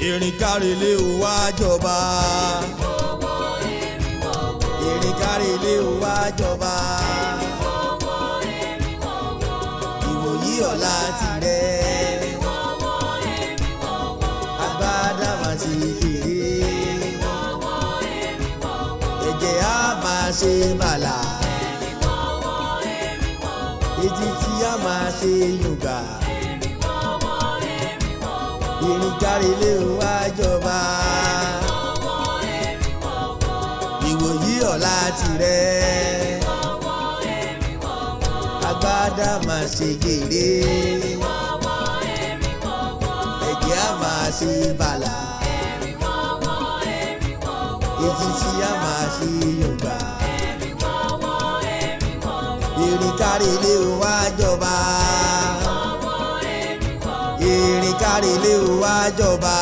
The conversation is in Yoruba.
Erin kárelé ó wá jọba. Erin kárelé ó wá jọba. Ìwòyí ọ̀la tirẹ̀. Agbádá máa ṣe kéré. Ẹ̀jẹ̀ á máa ṣe màlà. Ètìtì á máa ṣe yùngà. Erin kárelé ó wá jọba. Ìwòyí ọ̀la tirẹ̀. Agbádá máa ṣe gèrè. Ẹ̀jẹ̀ á máa ṣe bàlà. Ètìtì á máa ṣe yùngà. Erin kárelé ó wá jọba. Erin kárelé ó wá jọba.